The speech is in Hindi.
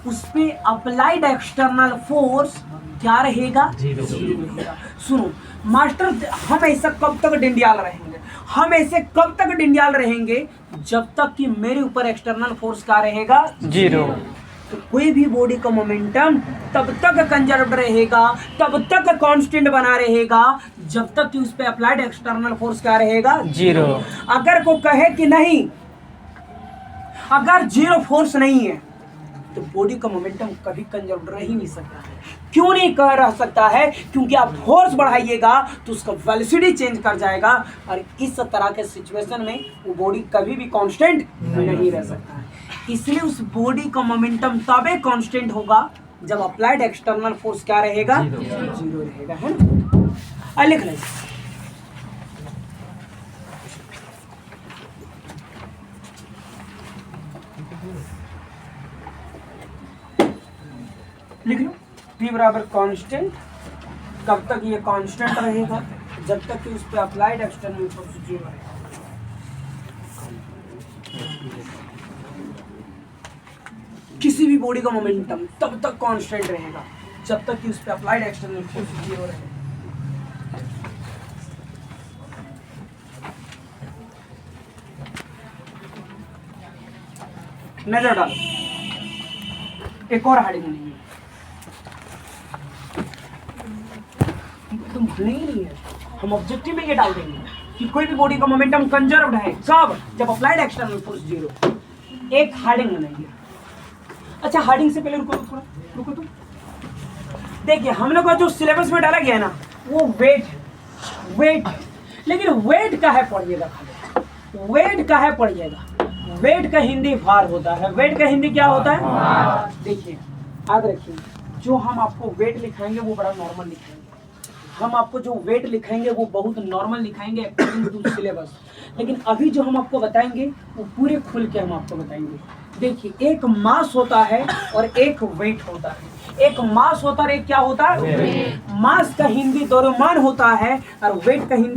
उस पे अप्लाइड एक्सटर्नल फोर्स क्या रहेगा? जीरो रहेगा। सुनो मास्टर, हम ऐसा कब तक डिंडियाल रहेंगे? हम ऐसे कब तक डिंडियाल रहेंगे? जब तक कि मेरे ऊपर एक्सटर्नल फोर्स क्या रहेगा? जीरो। तो कोई भी बॉडी का मोमेंटम तब तक कंजर्व्ड रहेगा, तब तक कांस्टेंट बना रहेगा, जब तक कि उस पे अप्लाइड एक्सटर्नल फोर्स क्या रहेगा? जीरो। अगर को कहे कि नहीं, अगर जीरो फोर्स नहीं है तो बॉडी का मोमेंटम कभी कंजर्व्ड रह ही नहीं सकता है। क्यों नहीं कर रह सकता है? क्योंकि आप फोर्स बढ़ाइएगा तो उसका वेलोसिटी चेंज कर जाएगा, और इस तरह के सिचुएशन में वो बॉडी कभी भी कांस्टेंट नहीं रह सकता है। इसलिए उस बॉडी का मोमेंटम तबे कांस्टेंट होगा जब अप्लाइड एक्सटर्नल फोर्स क्या रहेगा? जीरो रहेगा, है ना? लिख लें, लिख लो P बराबर कांस्टेंट। कब तक ये कांस्टेंट रहेगा? जब तक कि उस पर अप्लाइड एक्सटर्नल फोर्स जीरो रहेगा। किसी भी बॉडी का मोमेंटम तब तक कांस्टेंट रहेगा जब तक कि उस पर अप्लाइड एक्सटर्नल फोर्स जीरो रहेगा। नजर डालो, एक और हेडिंग नहीं है, तुम नहीं है, हम ऑब्जेक्टिव में ये डाल देंगे कि कोई भी बॉडी का मोमेंटम कंजर्व्ड है कब? जब अप्लाइड एक्सटर्नल फोर्स जीरो। एक हेडिंग नहीं है। अच्छा हेडिंग से पहले रुको, थोड़ा रुको तुम। देखिए हम लोग का जो सिलेबस में डाला गया है ना, वो वेट, लेकिन वेट का है पढ़िएगा, खाली वेट का है पढ़िएगा। वेट का हिंदी भार होता है। वेट का हिंदी क्या होता है? देखिए याद रखिए, जो हम आपको वेट लिखाएंगे वो बड़ा नॉर्मल लिखाएंगे। हम आपको जो वेट लिखाएंगे वो बहुत नॉर्मल लिखाएंगे अकॉर्डिंग टू सिलेबस, लेकिन अभी जो हम आपको बताएंगे वो पूरे खुल के हम आपको बताएंगे। देखिए एक मास होता है और एक वेट होता है। एक मास होता है और एक क्या होता है? मास का हिंदी द्रव्यमान होता है और वेट का हिंदी